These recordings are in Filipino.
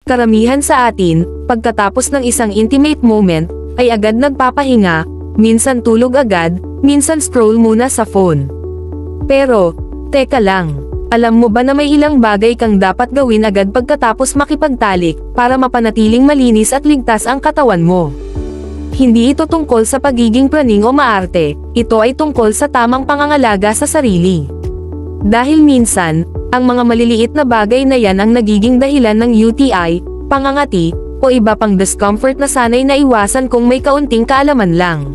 Karamihan sa atin, pagkatapos ng isang intimate moment, ay agad nagpapahinga, minsan tulog agad, minsan scroll muna sa phone. Pero, teka lang, alam mo ba na may ilang bagay kang dapat gawin agad pagkatapos makipagtalik, para mapanatiling malinis at ligtas ang katawan mo? Hindi ito tungkol sa pagiging praning o maarte, ito ay tungkol sa tamang pangangalaga sa sarili. Dahil minsan, ang mga maliliit na bagay na yan ang nagiging dahilan ng UTI, pangangati, o iba pang discomfort na sanay na iwasan kung may kaunting kaalaman lang.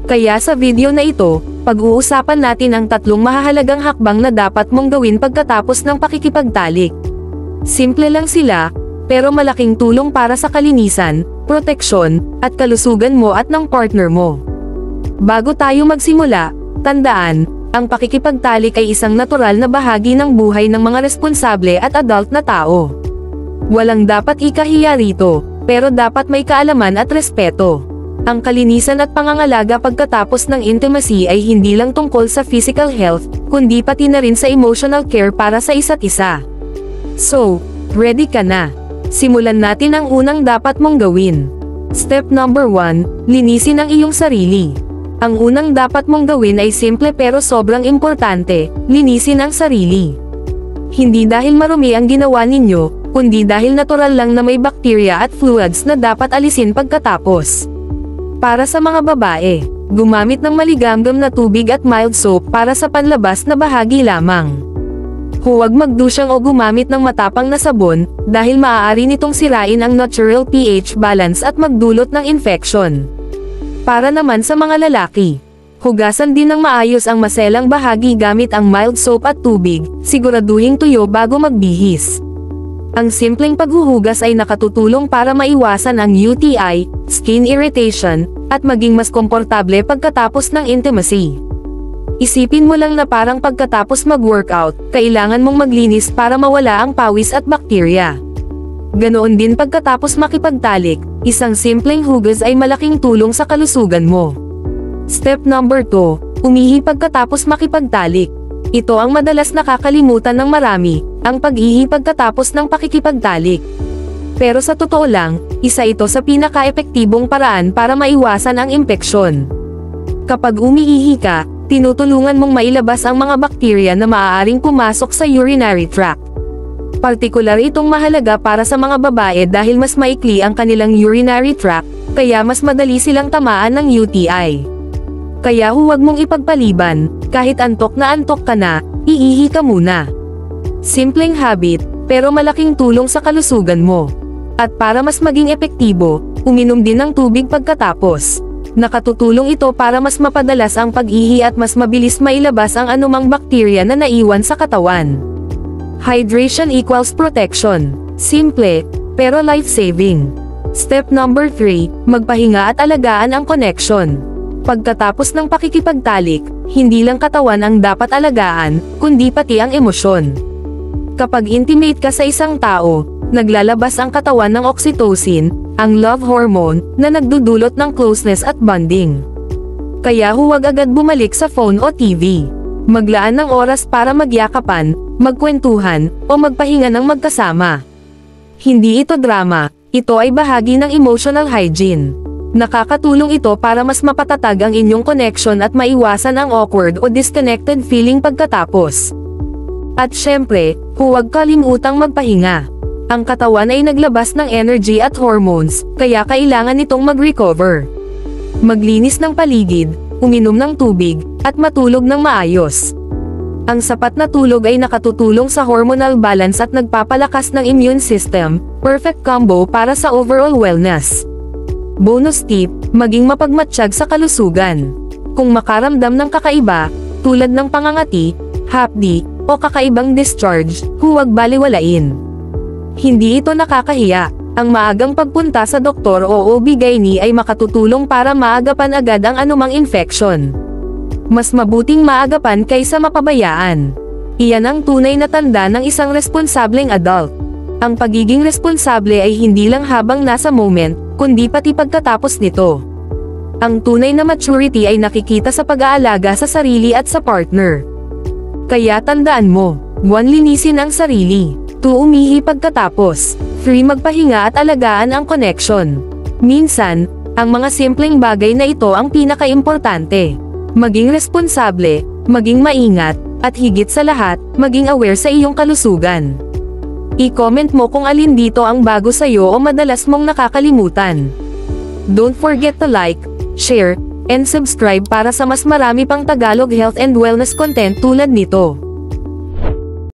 Kaya sa video na ito, pag-uusapan natin ang 3 mahahalagang hakbang na dapat mong gawin pagkatapos ng pakikipagtalik. Simple lang sila, pero malaking tulong para sa kalinisan, proteksyon, at kalusugan mo at ng partner mo. Bago tayo magsimula, tandaan, ang pakikipagtalik ay isang natural na bahagi ng buhay ng mga responsable at adult na tao. Walang dapat ikahiya rito, pero dapat may kaalaman at respeto. Ang kalinisan at pangangalaga pagkatapos ng intimacy ay hindi lang tungkol sa physical health, kundi pati na rin sa emotional care para sa isa't isa. So, ready ka na? Simulan natin ang unang dapat mong gawin. Step number 1, linisin ang iyong sarili. Ang unang dapat mong gawin ay simple pero sobrang importante, linisin ang sarili. Hindi dahil marumi ang ginawa ninyo, kundi dahil natural lang na may bakterya at fluids na dapat alisin pagkatapos. Para sa mga babae, gumamit ng maligamgam na tubig at mild soap para sa panlabas na bahagi lamang. Huwag magdusyang o gumamit ng matapang na sabon, dahil maaari nitong sirain ang natural pH balance at magdulot ng infection. Para naman sa mga lalaki, hugasan din ng maayos ang maselang bahagi gamit ang mild soap at tubig, siguraduhing tuyo bago magbihis. Ang simpleng paghuhugas ay nakatutulong para maiwasan ang UTI, skin irritation, at maging mas komportable pagkatapos ng intimacy. Isipin mo lang na parang pagkatapos mag-workout, kailangan mong maglinis para mawala ang pawis at bakterya. Ganoon din pagkatapos makipagtalik, isang simpleng hugas ay malaking tulong sa kalusugan mo. Step number 2, umihi pagkatapos makipagtalik. Ito ang madalas nakakalimutan ng marami, ang pag-ihi pagkatapos ng pakikipagtalik. Pero sa totoo lang, isa ito sa pinaka-epektibong paraan para maiwasan ang impeksyon. Kapag umiihi ka, tinutulungan mong mailabas ang mga bakterya na maaaring pumasok sa urinary tract. Partikular itong mahalaga para sa mga babae dahil mas maikli ang kanilang urinary tract, kaya mas madali silang tamaan ng UTI. Kaya huwag mong ipagpaliban, kahit antok ka na, iihi ka muna. Simpleng habit, pero malaking tulong sa kalusugan mo. At para mas maging epektibo, uminom din ng tubig pagkatapos. Nakatutulong ito para mas mapadalas ang pag-ihi at mas mabilis mailabas ang anumang bakterya na naiwan sa katawan. Hydration equals protection. Simple, pero life-saving. Step number 3, magpahinga at alagaan ang connection. Pagkatapos ng pakikipagtalik, hindi lang katawan ang dapat alagaan, kundi pati ang emosyon. Kapag intimate ka sa isang tao, naglalabas ang katawan ng oxytocin, ang love hormone, na nagdudulot ng closeness at bonding. Kaya huwag agad bumalik sa phone o TV. Maglaan ng oras para magyakapan, magkwentuhan, o magpahinga ng magkasama. Hindi ito drama, ito ay bahagi ng emotional hygiene. Nakakatulong ito para mas mapatatag ang inyong connection at maiwasan ang awkward o disconnected feeling pagkatapos. At syempre, huwag kalimutang magpahinga. Ang katawan ay naglabas ng energy at hormones, kaya kailangan nitong mag-recover. Maglinis ng paligid, uminom ng tubig, at matulog ng maayos. Ang sapat na tulog ay nakatutulong sa hormonal balance at nagpapalakas ng immune system, perfect combo para sa overall wellness. Bonus tip, maging mapagmatsyag sa kalusugan. Kung makaramdam ng kakaiba, tulad ng pangangati, hapdi, o kakaibang discharge, huwag baliwalain. Hindi ito nakakahiya. Ang maagang pagpunta sa doktor o OB-GYN ay makatutulong para maagapan agad ang anumang infection. Mas mabuting maagapan kaysa mapabayaan. Iyan ang tunay na tanda ng isang responsableng adult. Ang pagiging responsable ay hindi lang habang nasa moment, kundi pati pagkatapos nito. Ang tunay na maturity ay nakikita sa pag-aalaga sa sarili at sa partner. Kaya tandaan mo, 1. Linisin ang sarili. 2. Umihi pagkatapos. 3. Magpahinga at alagaan ang connection. Minsan, ang mga simpleng bagay na ito ang pinaka-importante. Maging responsable, maging maingat, at higit sa lahat, maging aware sa iyong kalusugan. I-comment mo kung alin dito ang bago sa'yo o madalas mong nakakalimutan. Don't forget to like, share, and subscribe para sa mas marami pang Tagalog health and wellness content tulad nito.